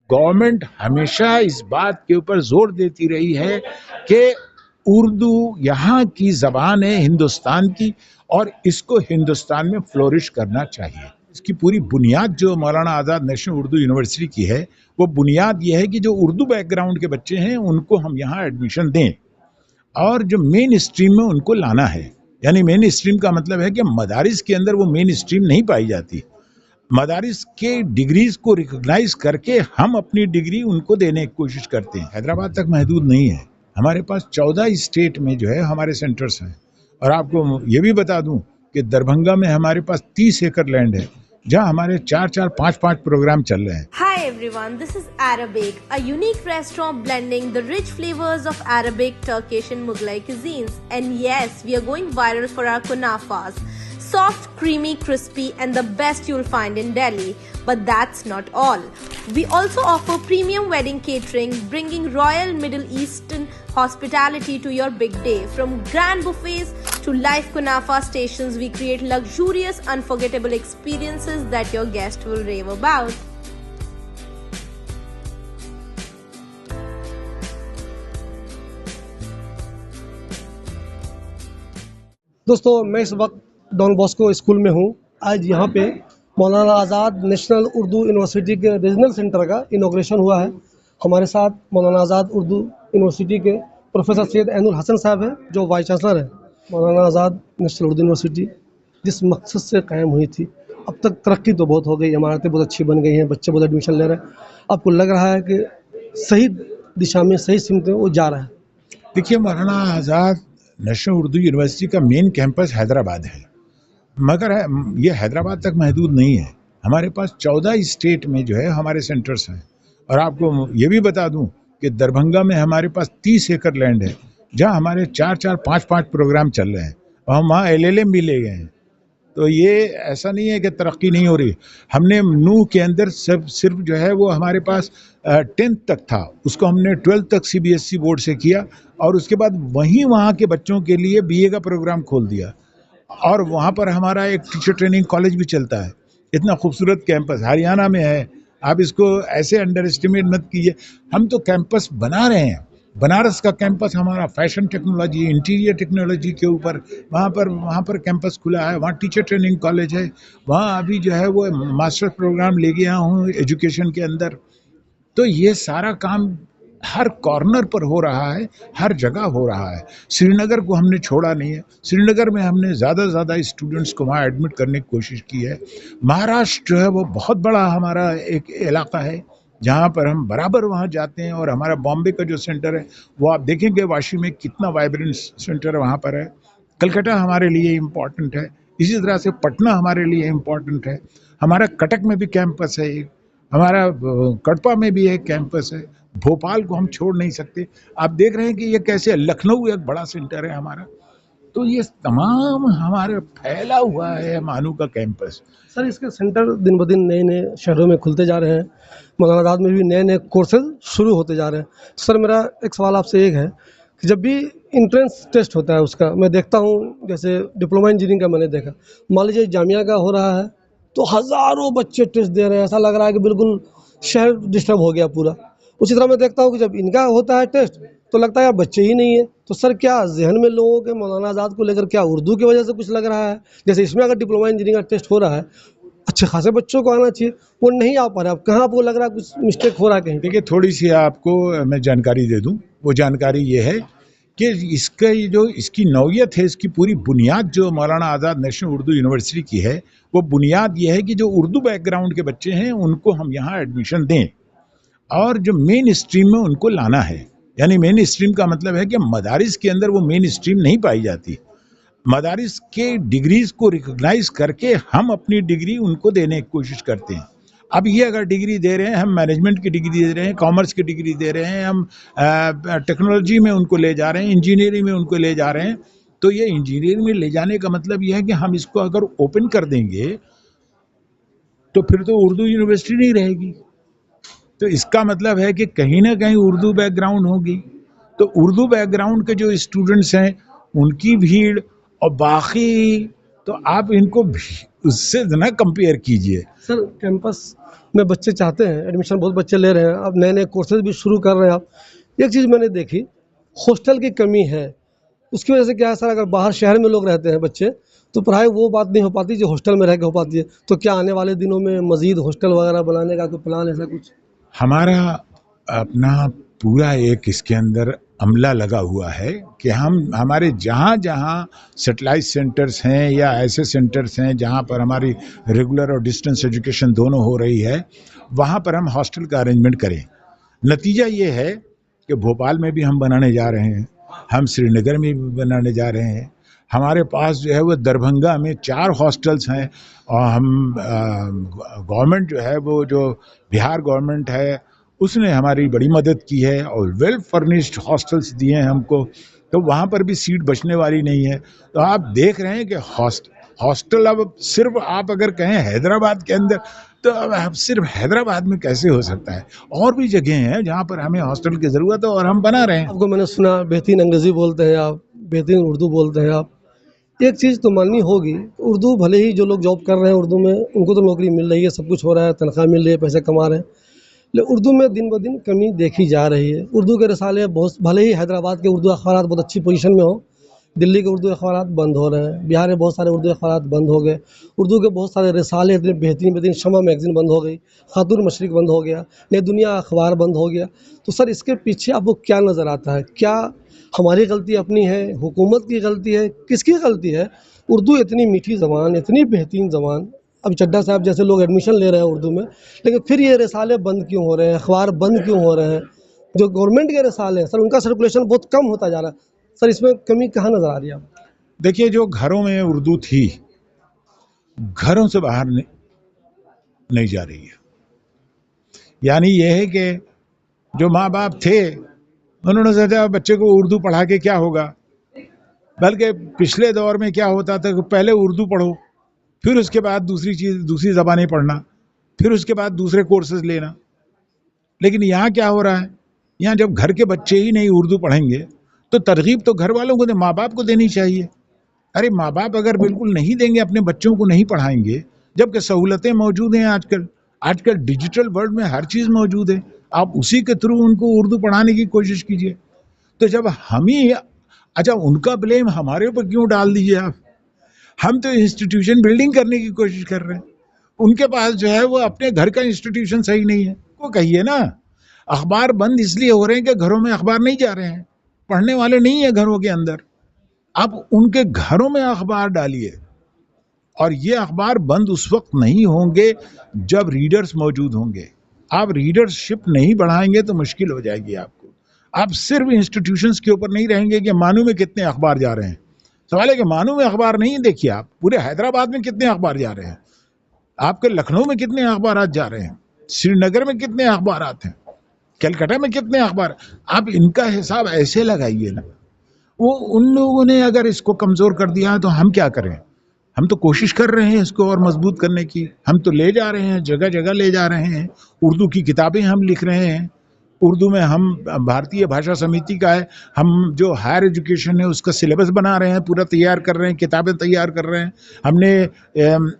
Government हमेशा इस बात के ऊपर जोर देती रही है कि उर्दू यहाँ की जबान है, हिंदुस्तान की, और इसको हिंदुस्तान में फ्लोरिश करना चाहिए। इसकी पूरी बुनियाद जो मौलाना आज़ाद नेशनल उर्दू यूनिवर्सिटी की है, वो बुनियाद ये है कि जो उर्दू बैकग्राउंड के बच्चे हैं उनको हम यहाँ एडमिशन दें और जो मेन स्ट्रीम में उनको लाना है। यानी मेन स्ट्रीम का मतलब है कि मदारिस के अंदर वो मेन स्ट्रीम नहीं पाई जाती। मदारिस के डिग्रीज को रिकॉग्नाइज करके हम अपनी डिग्री उनको देने की कोशिश करते हैं। हैदराबाद तक महदूद नहीं है, हमारे पास 14 स्टेट में जो है हमारे सेंटर्स हैं। और आपको ये भी बता दूं कि दरभंगा में हमारे पास 30 एकड़ लैंड है जहां हमारे 4-4, 5-5 प्रोग्राम चल रहे हैं। Hi everyone, this is Arabic, a unique restaurant blending the rich flavors of Arabic, Turkish and Mughlai cuisines. And yes, we are going viral for our kunafas. Soft, creamy, crispy and the best you'll find in Delhi. But that's not all. We also offer premium wedding catering, bringing royal Middle Eastern hospitality to your big day. From grand buffets to live kunafa stations, we create luxurious, unforgettable experiences that your guest will rave about. दोस्तों, मैं इस वक्त don Bosco school में हूँ। आज यहाँ पे मौलाना आज़ाद national Urdu university के रीजनल सेंटर का इनॉग्रेशन हुआ है। हमारे साथ मौलाना आज़ाद उर्दू यूनिवर्सिटी के प्रोफेसर सैयद ऐनुल हसन साहब हैं, जो वाइस चांसलर हैं। मौलाना आज़ाद नेशनल उर्दू यूनिवर्सिटी जिस मकसद से कायम हुई थी, अब तक तरक्की तो बहुत हो गई, इमारतें बहुत अच्छी बन गई हैं, बच्चे बहुत एडमिशन ले रहे हैं। आपको लग रहा है कि सही दिशा में, सही सिमत में वो जा रहा है? देखिए, मौलाना आज़ाद नेशनल उर्दू यूनिवर्सिटी का मेन कैंपस हैदराबाद है, मगर ये हैदराबाद तक महदूद नहीं है। हमारे पास 14 स्टेट में जो है हमारे सेंटर्स हैं। और आपको ये भी बता दूं कि दरभंगा में हमारे पास 30 एकड़ लैंड है जहां हमारे 4-4, 5-5 प्रोग्राम चल रहे हैं और हम वहाँ LLM भी ले गए हैं। तो ये ऐसा नहीं है कि तरक्की नहीं हो रही। हमने नूह के अंदर सिर्फ जो है वो हमारे पास 10th तक था, उसको हमने 12th तक CBSE बोर्ड से किया और उसके बाद वहाँ के बच्चों के लिए BA का प्रोग्राम खोल दिया। और वहाँ पर हमारा एक टीचर ट्रेनिंग कॉलेज भी चलता है। इतना खूबसूरत कैंपस हरियाणा में है, आप इसको ऐसे अंडर एस्टिमेट मत कीजिए। हम तो कैंपस बना रहे हैं। बनारस का कैंपस हमारा फैशन टेक्नोलॉजी, इंटीरियर टेक्नोलॉजी के ऊपर वहाँ पर कैंपस खुला है, वहाँ टीचर ट्रेनिंग कॉलेज है, वहाँ अभी जो है वो मास्टर प्रोग्राम ले गया हूँ एजुकेशन के अंदर। तो ये सारा काम हर कॉर्नर पर हो रहा है, हर जगह हो रहा है। श्रीनगर को हमने छोड़ा नहीं है, श्रीनगर में हमने ज़्यादा से ज़्यादा स्टूडेंट्स को वहाँ एडमिट करने की कोशिश की है। महाराष्ट्र जो है वो बहुत बड़ा हमारा एक इलाका है जहाँ पर हम बराबर वहाँ जाते हैं। और हमारा बॉम्बे का जो सेंटर है वो आप देखेंगे वाशी में कितना वाइब्रेंट सेंटर वहाँ पर है। कलकत्ता हमारे लिए इम्पॉर्टेंट है, इसी तरह से पटना हमारे लिए इम्पॉर्टेंट है। हमारा कटक में भी कैंपस है एक, हमारा कड़पा में भी एक कैंपस है, भोपाल को हम छोड़ नहीं सकते। आप देख रहे हैं कि ये कैसे, लखनऊ एक बड़ा सेंटर है हमारा। तो ये तमाम हमारे फैला हुआ है मानू का कैंपस। सर, इसके सेंटर दिन ब दिन नए नए शहरों में खुलते जा रहे हैं, मौलाना आज़ाद में भी नए नए कोर्सेज शुरू होते जा रहे हैं। सर, मेरा एक सवाल आपसे एक है कि जब भी इंट्रेंस टेस्ट होता है उसका, मैं देखता हूँ जैसे डिप्लोमा इंजीनियरिंग का मैंने देखा, मान लीजिए जामिया का हो रहा है तो हज़ारों बच्चे टेस्ट दे रहे हैं, ऐसा लग रहा है कि बिल्कुल शहर डिस्टर्ब हो गया पूरा। उसी तरह मैं देखता हूँ कि जब इनका होता है टेस्ट तो लगता है यार बच्चे ही नहीं है। तो सर, क्या जहन में लोगों के मौलाना आज़ाद को लेकर क्या उर्दू की वजह से कुछ लग रहा है? जैसे इसमें अगर डिप्लोमा इंजीनियरिंग का टेस्ट हो रहा है, अच्छे खासे बच्चों को आना चाहिए, वो नहीं आ पा रहा। अब कहाँ आपको लग रहा है कुछ मिस्टेक हो रहा है कहीं? देखिए, थोड़ी सी आपको मैं जानकारी दे दूं। वो जानकारी ये है कि इसका जो इसकी नौयत है, इसकी पूरी बुनियाद जो मौलाना आज़ाद नेशनल उर्दू यूनिवर्सिटी की है, वो बुनियाद ये है कि जो उर्दू बैकग्राउंड के बच्चे हैं उनको हम यहाँ एडमिशन दें और जो मेन स्ट्रीम में उनको लाना है। यानी मेन स्ट्रीम का मतलब है कि मदारिस के अंदर वो मेन स्ट्रीम नहीं पाई जाती। मदारिस के डिग्रीज को रिकॉग्नाइज करके हम अपनी डिग्री उनको देने की कोशिश करते हैं। अब ये अगर डिग्री दे रहे हैं, हम मैनेजमेंट की डिग्री दे रहे हैं, कॉमर्स की डिग्री दे रहे हैं, हम टेक्नोलॉजी में उनको ले जा रहे हैं, इंजीनियरिंग में उनको ले जा रहे हैं। तो ये इंजीनियरिंग में ले जाने का मतलब ये है कि हम इसको अगर ओपन कर देंगे तो फिर तो उर्दू यूनिवर्सिटी नहीं रहेगी। तो इसका मतलब है कि कहीं ना कहीं उर्दू बैकग्राउंड होगी। तो उर्दू बैकग्राउंड के जो स्टूडेंट्स हैं उनकी भीड़ और बाकी तो आप इनको उससे ना कंपेयर कीजिए। सर कैंपस में बच्चे चाहते हैं एडमिशन, बहुत बच्चे ले रहे हैं, अब नए नए कोर्सेज भी शुरू कर रहे हैं आप। एक चीज़ मैंने देखी, हॉस्टल की कमी है। उसकी वजह से क्या है सर, अगर बाहर शहर में लोग रहते हैं बच्चे, तो पढ़ाई वो बात नहीं हो पाती जो हॉस्टल में रह के हो पाती है। तो क्या आने वाले दिनों में मजीद हॉस्टल वगैरह बनाने का कोई प्लान, ऐसा कुछ? हमारा अपना पूरा एक इसके अंदर अमला लगा हुआ है कि हम हमारे जहाँ जहाँ सेटेलाइट सेंटर्स हैं या ऐसे सेंटर्स हैं जहाँ पर हमारी रेगुलर और डिस्टेंस एजुकेशन दोनों हो रही है, वहाँ पर हम हॉस्टल का अरेंजमेंट करें। नतीजा ये है कि भोपाल में भी हम बनाने जा रहे हैं, हम श्रीनगर में भी बनाने जा रहे हैं, हमारे पास जो है वो दरभंगा में 4 हॉस्टल्स हैं, और हम गवर्नमेंट जो है वो जो बिहार गवर्नमेंट है उसने हमारी बड़ी मदद की है और वेल फर्निश्ड हॉस्टल्स दिए हैं हमको, तो वहाँ पर भी सीट बचने वाली नहीं है। तो आप देख रहे हैं कि हॉस्टल अब सिर्फ आप अगर कहें हैदराबाद के अंदर, तो अब सिर्फ हैदराबाद में कैसे हो सकता है, और भी जगह हैं जहाँ पर हमें हॉस्टल की ज़रूरत है और हम बना रहे हैं। आपको मैंने सुना बेहतरीन अंग्रेज़ी बोलते हैं आप, बेहतरीन उर्दू बोलते हैं आप। एक चीज़ तो माननी होगी, उर्दू भले ही जो लोग जॉब कर रहे हैं उर्दू में, उनको तो नौकरी मिल रही है, सब कुछ हो रहा है, तनख्वाह मिल रही है, पैसे कमा रहे हैं, लेकिन उर्दू में दिन ब दिन कमी देखी जा रही है। उर्दू के रसाले बहुत, भले ही हैदराबाद के उर्दू अखबारात बहुत अच्छी पोजीशन में हो, दिल्ली के उर्दू अखबारात बंद हो रहे हैं, बिहार में बहुत सारे उर्दू अखबारात बंद हो गए, उर्दू के बहुत सारे रसाले इतने बेहतरीन बेहतरीन, शमा मैगज़ीन बंद हो गई, खातून मशरिक बंद हो गया, नई दुनिया अखबार बंद हो गया। तो सर इसके पीछे आपको क्या नज़र आता है? क्या हमारी गलती अपनी है, हुकूमत की गलती है, किसकी गलती है? उर्दू इतनी मीठी ज़बान, इतनी बेहतरीन ज़बान, अब चड्ढा साहब जैसे लोग एडमिशन ले रहे हैं उर्दू में, लेकिन फिर ये रसाले बंद क्यों हो रहे हैं, अखबार बंद क्यों हो रहे हैं? जो गवर्नमेंट के रसाले हैं सर, उनका सर्कुलेशन बहुत कम होता जा रहा है। सर इसमें कमी कहाँ नज़र आ रही है आपको? देखिए, जो घरों में उर्दू थी, घरों से बाहर नहीं जा रही है। यानी यह है कि जो माँ बाप थे उन्होंने सोचा बच्चे को उर्दू पढ़ा के क्या होगा, बल्कि पिछले दौर में क्या होता था कि पहले उर्दू पढ़ो, फिर उसके बाद दूसरी ज़बानें पढ़ना, फिर उसके बाद दूसरे कोर्सेज लेना। लेकिन यहाँ क्या हो रहा है, यहाँ जब घर के बच्चे ही नहीं उर्दू पढ़ेंगे तो तरगीब तो घर वालों को, माँ बाप को देनी चाहिए। अरे माँ बाप अगर बिल्कुल नहीं देंगे, अपने बच्चों को नहीं पढ़ाएंगे, जबकि सहूलतें मौजूद हैं आजकल डिजिटल वर्ल्ड में हर चीज़ मौजूद है, आप उसी के थ्रू उनको उर्दू पढ़ाने की कोशिश कीजिए। तो जब हम ही, अच्छा उनका ब्लेम हमारे ऊपर क्यों डाल दीजिए आप? हम तो इंस्टीट्यूशन बिल्डिंग करने की कोशिश कर रहे हैं, उनके पास जो है वो अपने घर का इंस्टीट्यूशन सही नहीं है। वो कहिए ना, अखबार बंद इसलिए हो रहे हैं कि घरों में अखबार नहीं जा रहे हैं, पढ़ने वाले नहीं है घरों के अंदर। आप उनके घरों में अखबार डालिए, और ये अखबार बंद उस वक्त नहीं होंगे जब रीडर्स मौजूद होंगे। आप रीडरशिप नहीं बढ़ाएंगे तो मुश्किल हो जाएगी आपको। आप सिर्फ इंस्टीट्यूशंस के ऊपर नहीं रहेंगे कि मानू में कितने अखबार जा रहे हैं। सवाल है कि मानू में अखबार नहीं, देखिए आप पूरे हैदराबाद में कितने अखबार जा रहे हैं, आपके लखनऊ में कितने अखबार जा रहे हैं, श्रीनगर में कितने अखबार हैं, कलकत्ता में कितने अखबार। आप इनका हिसाब ऐसे लगाइए ना। वो उन लोगों ने अगर इसको कमज़ोर कर दिया तो हम क्या करें? हम तो कोशिश कर रहे हैं इसको और मजबूत करने की, हम तो ले जा रहे हैं, जगह जगह ले जा रहे हैं, उर्दू की किताबें हम लिख रहे हैं, उर्दू में हम, भारतीय भाषा समिति का है, हम जो हायर एजुकेशन है उसका सिलेबस बना रहे हैं, पूरा तैयार कर रहे हैं, किताबें तैयार कर रहे हैं। हमने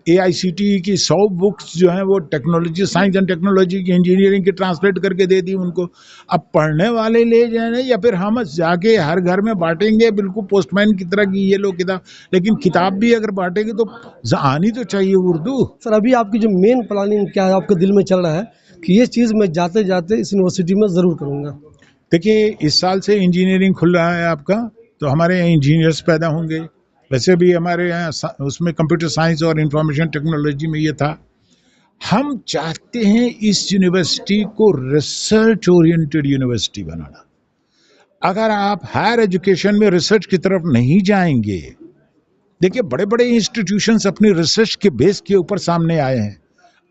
AICTE की 100 बुक्स जो हैं वो टेक्नोलॉजी, साइंस एंड टेक्नोलॉजी की, इंजीनियरिंग की ट्रांसलेट करके दे दी उनको। अब पढ़ने वाले ले जाए या फिर हम जाके हर घर में बांटेंगे, बिल्कुल पोस्टमैन की तरह की ये लो किताब, लेकिन किताब भी अगर बांटेंगे तो आनी तो चाहिए उर्दू। सर अभी आपकी जो मेन प्लानिंग क्या है, आपके दिल में चल रहा है कि ये चीज़ मैं जाते जाते इस यूनिवर्सिटी में ज़रूर करूँगा? देखिए, इस साल से इंजीनियरिंग खुल रहा है आपका, तो हमारे यहाँ इंजीनियर्स पैदा होंगे। वैसे भी हमारे यहाँ उसमें कंप्यूटर साइंस और इंफॉर्मेशन टेक्नोलॉजी में ये था। हम चाहते हैं इस यूनिवर्सिटी को रिसर्च ओरिएंटेड यूनिवर्सिटी बनाना। अगर आप हायर एजुकेशन में रिसर्च की तरफ नहीं जाएंगे, देखिए बड़े बड़े इंस्टीट्यूशंस अपनी रिसर्च के बेस के ऊपर सामने आए हैं।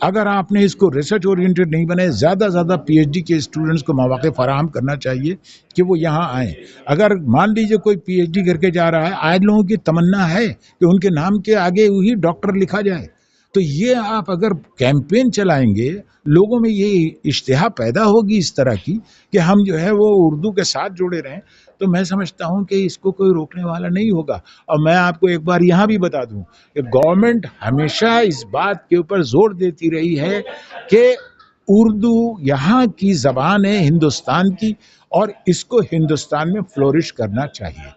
अगर आपने इसको रिसर्च ओरिएंटेड नहीं बनाए, ज़्यादा ज़्यादा PhD के स्टूडेंट्स को मौके फराहम करना चाहिए कि वो यहाँ आएँ। अगर मान लीजिए कोई PhD करके जा रहा है, आज लोगों की तमन्ना है कि उनके नाम के आगे वही डॉक्टर लिखा जाए, तो ये आप अगर कैंपेन चलाएंगे, लोगों में ये इश्तिहा पैदा होगी इस तरह की कि हम जो है वो उर्दू के साथ जुड़े रहें, तो मैं समझता हूं कि इसको कोई रोकने वाला नहीं होगा। और मैं आपको एक बार यहाँ भी बता दूं कि गवर्नमेंट हमेशा इस बात के ऊपर जोर देती रही है कि उर्दू यहाँ की जबान है हिंदुस्तान की, और इसको हिंदुस्तान में फ्लोरिश करना चाहिए।